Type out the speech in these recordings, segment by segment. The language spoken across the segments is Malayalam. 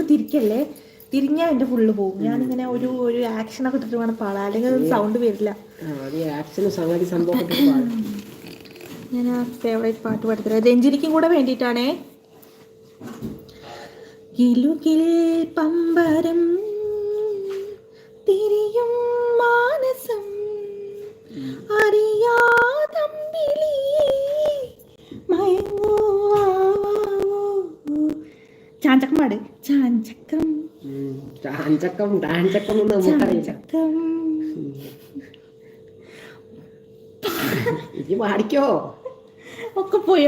തിരിക്കല്ലേ, തിരിഞ്ഞാൽ എൻ്റെ ഫുള്ള് പോകും. ഞാനിങ്ങനെ ഒരു ആക്ഷനൊക്കെ ഇട്ടിട്ട് വേണം പാടാൻ, അല്ലെങ്കിൽ സൗണ്ട് വരില്ല. ഞാൻ ആ ഫേവറേറ്റ് പാട്ട് പാടിത്തരാം. രഞ്ജിനിക്കും കൂടെ വേണ്ടിയിട്ടാണേ. കിലുകിൽ പമ്പരം തിരിയും മാനസം അറിയാതമ്പിളി മയങ്ങൂ ചാഞ്ചക്കം പാട്. ചാഞ്ചക്കം ചാഞ്ചക്കം ചാഞ്ചക്കം പാടിക്കോ. ഒക്കെ പോയി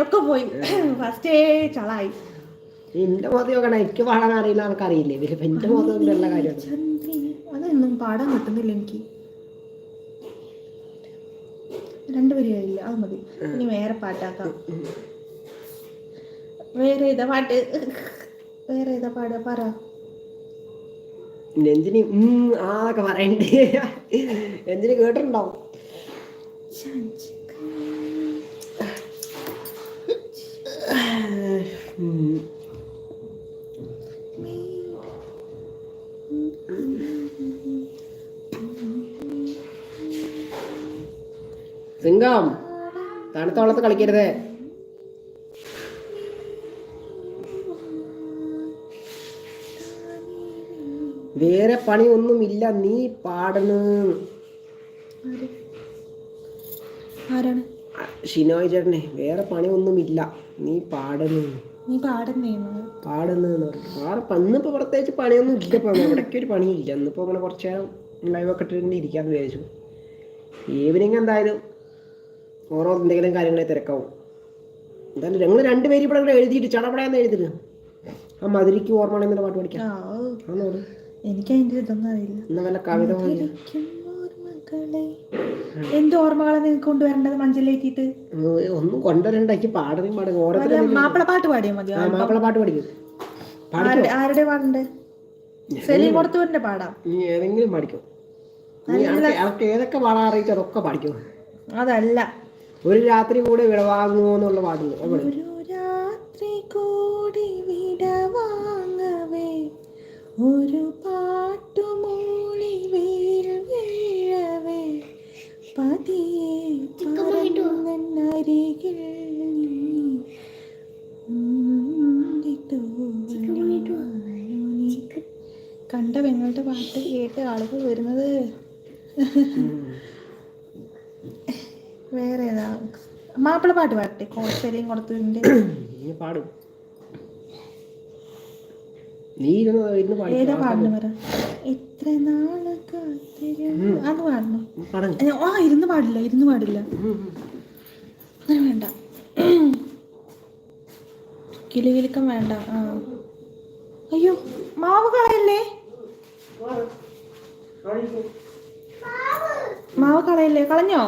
ഫസ്റ്റേ ചളായി. എന്റെ മോദി നോക്കണ, എനിക്ക് പാടാൻ അറിയില്ല, നമുക്കറിയില്ലേ എന്റെ മോദം ഉള്ള കാര്യം. അതൊന്നും പാടാൻ കിട്ടുന്നില്ല എനിക്ക്. 2 വരിയായില്ല, അത് മതി. ഇനി വേറെ പാട്ടാക്കാം. വേറെ ഏതാ പാട് പറ. രഞ്ജിനി ആക്കെ പറയണ്ടേ, രഞ്ജിനി കേട്ടിട്ടുണ്ടാവും. സിംഗം തണുത്ത വെള്ളത്ത് കളിക്കരുതേ. വേറെ പണിയൊന്നുമില്ല, നീ പാടണ്. ഷിനോയ് ചേട്ടനെ, വേറെ പണിയൊന്നുമില്ല, നീ പാടണ്. ഇന്നിപ്പോ പ്രത്യേകിച്ച് പണിയൊന്നും ഇല്ല. ഇവിടേക്ക് ഒരു പണിയില്ല. ഇന്നിപ്പോ അങ്ങനെ കുറച്ചു നേരം ലൈവൊക്കെ ഇട്ടിട്ട് ഇരിക്കാന്ന് വിചാരിച്ചു. ഈവനിങ് എന്തായാലും ഓരോ എന്തെങ്കിലും കാര്യങ്ങളെ തിരക്കാവും. എന്തായാലും ഞങ്ങൾ 2 പേര് ഇവിടെ എഴുതിയിട്ട് ചടപടയെന്ന് എഴുതിട്ട് ആ മധുരിക്ക് ഓർമ്മ പാട്ട് പഠിക്കാം. എനിക്ക് അതിന്റെ ഇതൊന്നും അറിയില്ല. എന്നാ വല്ല കവിത എന്ത് ഓർമ്മകളെ നിങ്ങൾക്ക് കൊണ്ടുവരേണ്ടത്? മഞ്ചലേറ്റിട്ട് ഒന്നും കൊണ്ടുവരണ്ടാക്കി പാടുകയും മാപ്പിളപ്പാട്ട് പാടിയാൽ മതി. മാപ്പിളപ്പാട്ട് പഠിക്കും. ആരുടെ പാടുണ്ട്? സെലീം കൊടുത്തൂരിന്റെ പാടാം. നീ ഏതെങ്കിലും പഠിക്കും. ഏതൊക്കെ പാടാൻ അറിയിച്ചോ അതൊക്കെ പഠിക്കും. അതല്ല, ഒരു രാത്രി കൂടെ വിടവാങ്ങുമോ എന്നുള്ള പാടുന്നു. ഒരു രാത്രി കൂടി വിടവാങ്ങവേ ഒരു പാട്ടുമൂളി വീഴവേ പതിയെ അരികിൽ കണ്ട പെങ്ങളുടെ പാട്ട് കേട്ട് ആളുകൾ വരുന്നത്. വേറെ ഏതാ? മാപ്പിള പാട്ട് പാട്ടെ. കോഴ്സേരിയും കൊടുത്തതിന്റെ പാടും. ഏതാ പാടുന്ന പറ. എത്ര നാള് കാത്തിരുന്നു അത് പാടണം. ഇരുന്ന് പാടില്ല അങ്ങനെ വേണ്ട. കിലുകിലുക്കം വേണ്ട. അയ്യോ, മാവ് കളയല്ലേ, കളഞ്ഞോ?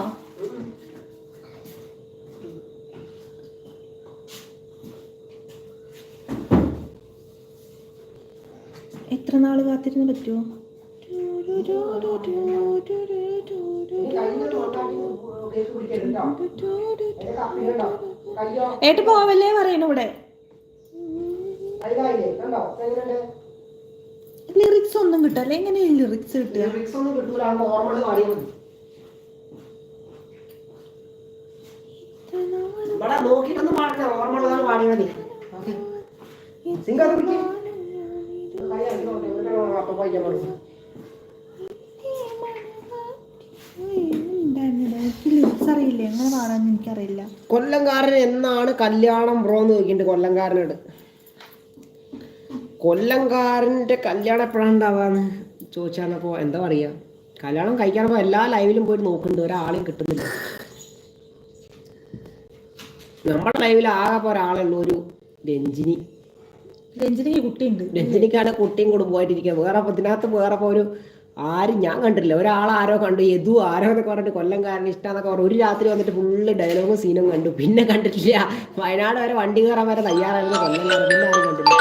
എത്ര നാള് കാത്തിരുന്ന് പറ്റുമോ? ഏട്ട് പോവല്ലേ പറയുന്നു ഇവിടെ. ലിറിക്സ് ഒന്നും കിട്ടല്ല. എങ്ങനെയാ ലിറിക്സ് കിട്ടുക? അറിയില്ലേ എങ്ങനെ പാടാന്ന് എനിക്കറിയില്ല. കൊല്ലംകാരൻ എന്നാണ് കല്യാണം ബ്രോ എന്ന് ചോദിക്കുന്നുണ്ട് കൊല്ലംകാരനോട്. കൊല്ലംകാരൻ്റെ കല്യാണം എപ്പോഴാണ് ഉണ്ടാവാന്ന് ചോദിച്ചാലപ്പോ എന്താ പറയുക, കല്യാണം കഴിക്കാനപ്പോ എല്ലാ ലൈവിലും പോയിട്ട് നോക്കുന്നുണ്ട്, ഒരാളെയും കിട്ടുന്നില്ല. നമ്മുടെ ലൈവിൽ ആകെ ഒരാളേ ഉള്ളൂ, ഒരു രഞ്ജിനിക്ക് കുട്ടിയുണ്ട്. രഞ്ജിനിക്കാണ് കുട്ടിയും കുടുംബമായിട്ടിരിക്കുക. വേറെ ഇതിനകത്ത് വേറെ ഒരു ആരും ഞാൻ കണ്ടിട്ടില്ല. ഒരാളാരോ കണ്ടു, യദു ആരോ എന്നൊക്കെ പറഞ്ഞിട്ട് കൊല്ലംകാരൻ ഇഷ്ടമെന്നൊക്കെ പറഞ്ഞു. ഒരു രാത്രി വന്നിട്ട് ഫുള്ള് ഡയലോഗും സീനും കണ്ടു. പിന്നെ കണ്ടിട്ടില്ല. വയനാട് വരെ വണ്ടി കയറാൻ വരെ തയ്യാറായിരുന്നു കൊല്ലംകാരൻ. പിന്നെ ആരും കണ്ടില്ല.